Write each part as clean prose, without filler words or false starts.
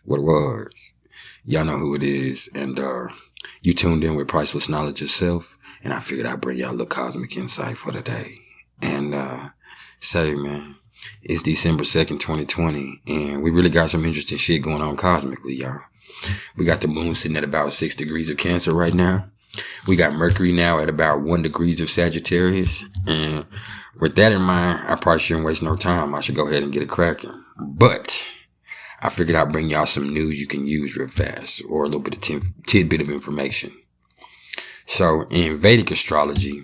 What it was. Y'all know who it is. And you tuned in with Priceless Knowledge yourself. And I figured I'd bring y'all a little cosmic insight for today. And say, man, it's December 2nd, 2020. And we really got some interesting shit going on cosmically, y'all. We got the moon sitting at about 6 degrees of Cancer right now. We got Mercury now at about 1 degrees of Sagittarius. And with that in mind, I probably shouldn't waste no time. I should go ahead and get it cracking. But I figured I'd bring y'all some news you can use real fast, or a little bit of tidbit of information. So in Vedic astrology,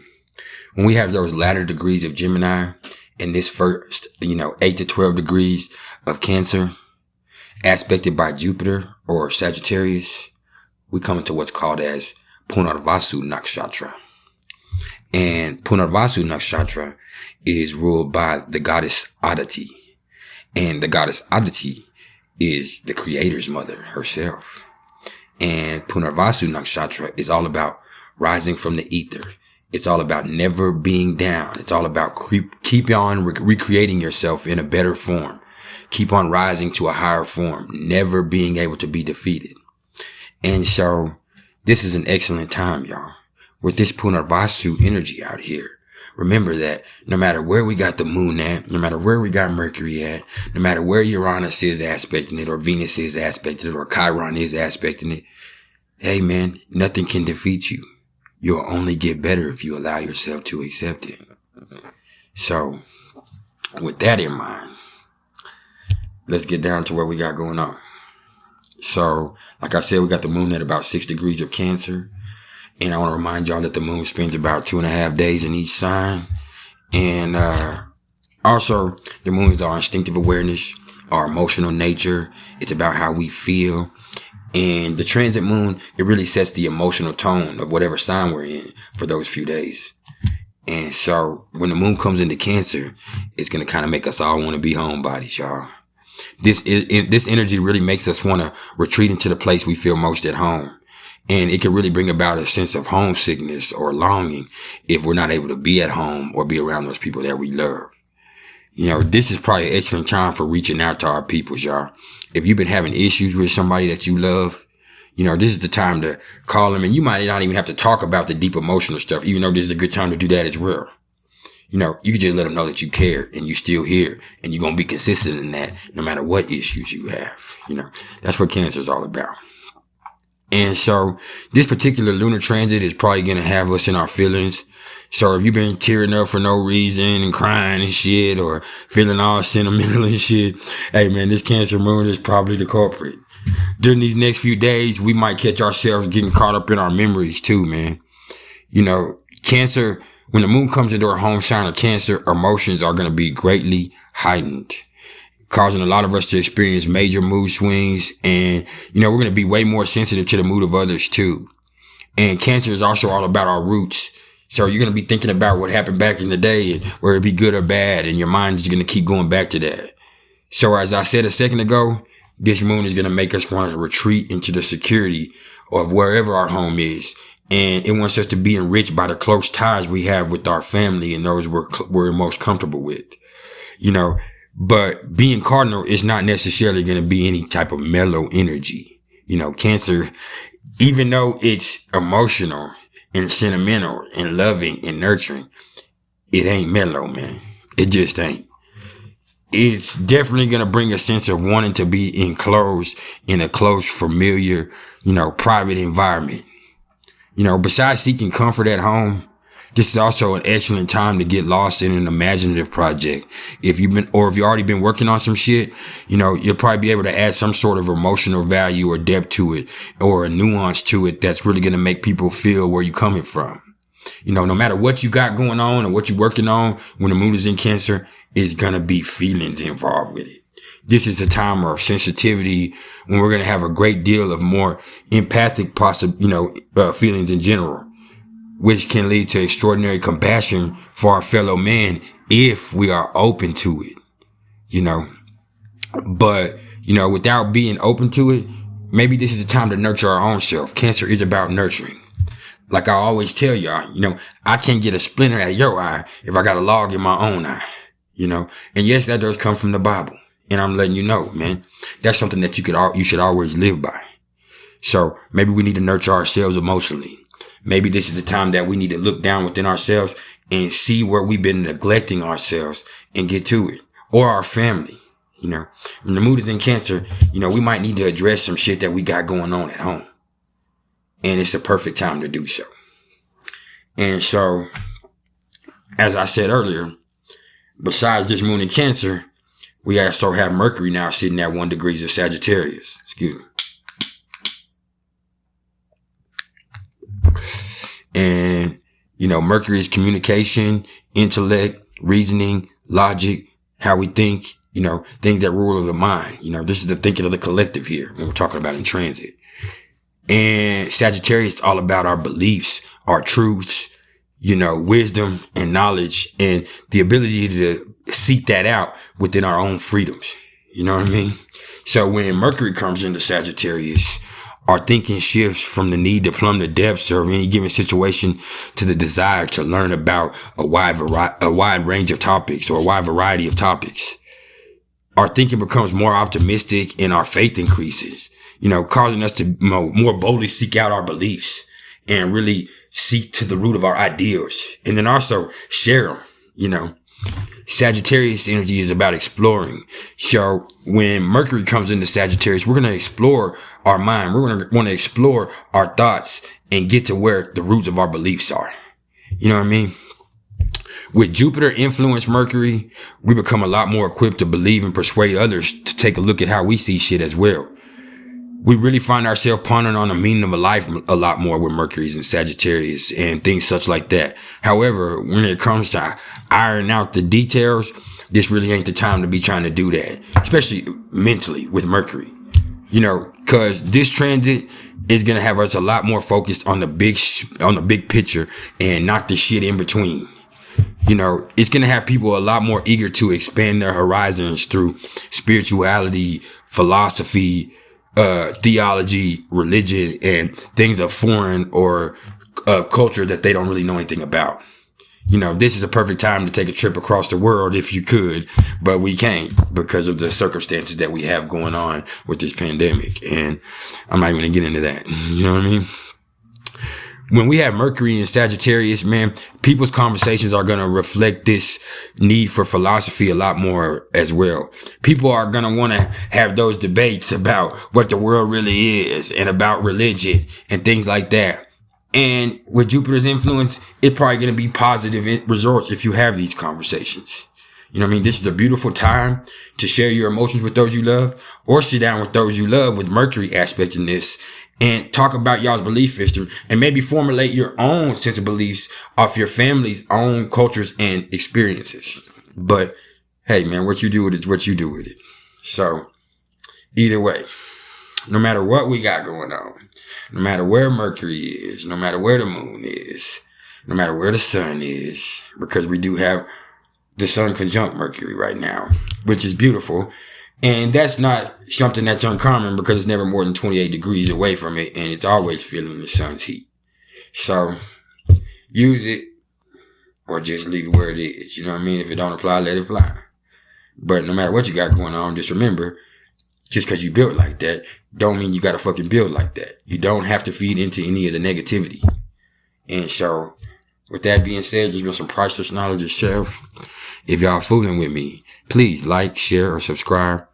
when we have those latter degrees of Gemini and this first, 8 to 12 degrees of Cancer, aspected by Jupiter or Sagittarius, we come into what's called as Punarvasu Nakshatra. And Punarvasu Nakshatra is ruled by the goddess Aditi. And the goddess Aditi is the creator's mother herself. And Punarvasu Nakshatra is all about rising from the ether. It's all about never being down. It's all about keep on recreating yourself in a better form. Keep on rising to a higher form, never being able to be defeated. And so this is an excellent time, y'all, with this Punarvasu energy out here. Remember that no matter where we got the moon at, no matter where we got Mercury at, no matter where Uranus is aspecting it, or Venus is aspecting it, or Chiron is aspecting it, hey man, nothing can defeat you. You'll only get better if you allow yourself to accept it. So with that in mind, let's get down to what we got going on. So, like I said, we got the moon at about 6 degrees of Cancer. And I want to remind y'all that the moon spends about 2.5 days in each sign. And also, the moon is our instinctive awareness, our emotional nature. It's about how we feel. And the transit moon, it really sets the emotional tone of whatever sign we're in for those few days. And so, when the moon comes into Cancer, it's going to kind of make us all want to be homebodies, y'all. This energy really makes us want to retreat into the place we feel most at home. And it can really bring about a sense of homesickness or longing if we're not able to be at home or be around those people that we love. This is probably an excellent time for reaching out to our peoples, y'all. If you've been having issues with somebody that you love, this is the time to call them. And you might not even have to talk about the deep emotional stuff, even though this is a good time to do that as well. You can just let them know that you care and you're still here and you're going to be consistent in that no matter what issues you have. That's what Cancer is all about. And so this particular lunar transit is probably going to have us in our feelings. So if you've been tearing up for no reason and crying and shit, or feeling all sentimental and shit, hey man, this Cancer moon is probably the culprit. During these next few days, we might catch ourselves getting caught up in our memories too, man. Cancer, when the moon comes into our home sign of Cancer, emotions are going to be greatly heightened, causing a lot of us to experience major mood swings. And, we're going to be way more sensitive to the mood of others too. And Cancer is also all about our roots. So you're going to be thinking about what happened back in the day, whether it be good or bad, and your mind is going to keep going back to that. So as I said a second ago, this moon is going to make us want to retreat into the security of wherever our home is. And it wants us to be enriched by the close ties we have with our family and those we're most comfortable with, But being cardinal is not necessarily going to be any type of mellow energy. Cancer, even though it's emotional and sentimental and loving and nurturing, it ain't mellow, man. It just ain't. It's definitely going to bring a sense of wanting to be enclosed in a close, familiar, private environment. Besides seeking comfort at home, this is also an excellent time to get lost in an imaginative project. If you've already been working on some shit, you'll probably be able to add some sort of emotional value or depth to it, or a nuance to it that's really going to make people feel where you're coming from. No matter what you got going on or what you're working on, when the moon is in Cancer, it's going to be feelings involved with it. This is a time of sensitivity when we're going to have a great deal of more empathic feelings in general, which can lead to extraordinary compassion for our fellow man if we are open to it, But, without being open to it, maybe this is a time to nurture our own self. Cancer is about nurturing. Like I always tell y'all, I can't get a splinter out of your eye if I got a log in my own eye, And yes, that does come from the Bible. And I'm letting you know, man, that's something that you should always live by. So maybe we need to nurture ourselves emotionally. Maybe this is the time that we need to look down within ourselves and see where we've been neglecting ourselves and get to it. Or our family. You know, when the mood is in Cancer, you know, we might need to address some shit that we got going on at home. And it's a perfect time to do so. And so, as I said earlier, besides this moon in Cancer, we also have Mercury now sitting at 1 degree of Sagittarius. Excuse me. And, you know, Mercury is communication, intellect, reasoning, logic, how we think, you know, things that rule the mind. You know, this is the thinking of the collective here when we're talking about in transit. And Sagittarius is all about our beliefs, our truths, you know, wisdom and knowledge and the ability to seek that out within our own freedoms. You know what I mean? So when Mercury comes into Sagittarius, our thinking shifts from the need to plumb the depths of any given situation to the desire to learn about a wide range of topics or a wide variety of topics. Our thinking becomes more optimistic and our faith increases, you know, causing us to more boldly seek out our beliefs and really seek to the root of our ideals and then also share them, you know. Sagittarius energy is about exploring. So when Mercury comes into Sagittarius, we're going to explore our mind. We're going to want to explore our thoughts and get to where the roots of our beliefs are. You know what I mean? With Jupiter influenced Mercury, we become a lot more equipped to believe and persuade others to take a look at how we see shit as well. We really find ourselves pondering on the meaning of a life a lot more with Mercury's and Sagittarius and things such like that. However, when it comes to ironing out the details, this really ain't the time to be trying to do that, especially mentally with Mercury. You know, cause this transit is going to have us a lot more focused on the big picture and not the shit in between. You know, it's going to have people a lot more eager to expand their horizons through spirituality, philosophy, theology, religion, and things of foreign or culture that they don't really know anything about. You know, this is a perfect time to take a trip across the world if you could, but we can't because of the circumstances that we have going on with this pandemic. And I'm not even going to get into that. You know what I mean? When we have Mercury in Sagittarius, man, people's conversations are going to reflect this need for philosophy a lot more as well. People are going to want to have those debates about what the world really is and about religion and things like that. And with Jupiter's influence, it's probably going to be positive results if you have these conversations. You know what I mean? This is a beautiful time to share your emotions with those you love or sit down with those you love with Mercury aspect in this and talk about y'all's belief system and maybe formulate your own sense of beliefs off your family's own cultures and experiences. But hey, man, what you do with it is what you do with it. So either way, no matter what we got going on, no matter where Mercury is, no matter where the moon is, no matter where the sun is, because we do have the sun conjunct Mercury right now, which is beautiful. And that's not something that's uncommon because it's never more than 28 degrees away from it. And it's always feeling the sun's heat. So use it or just leave it where it is. You know what I mean? If it don't apply, let it fly. But no matter what you got going on, just remember, just because you built like that, don't mean you got to fucking build like that. You don't have to feed into any of the negativity. And so with that being said, there's been some priceless knowledge itself. If y'all fooling with me, please like, share, or subscribe.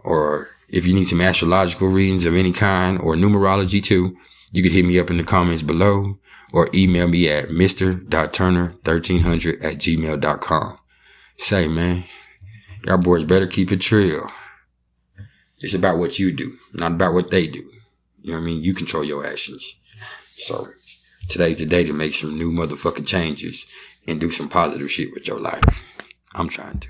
Or if you need some astrological readings of any kind or numerology too, you can hit me up in the comments below or email me at mr.turner1300@gmail.com. Say, man, y'all boys better keep it trill. It's about what you do, not about what they do. You know what I mean? You control your actions. So today's the day to make some new motherfucking changes and do some positive shit with your life. I'm trying to.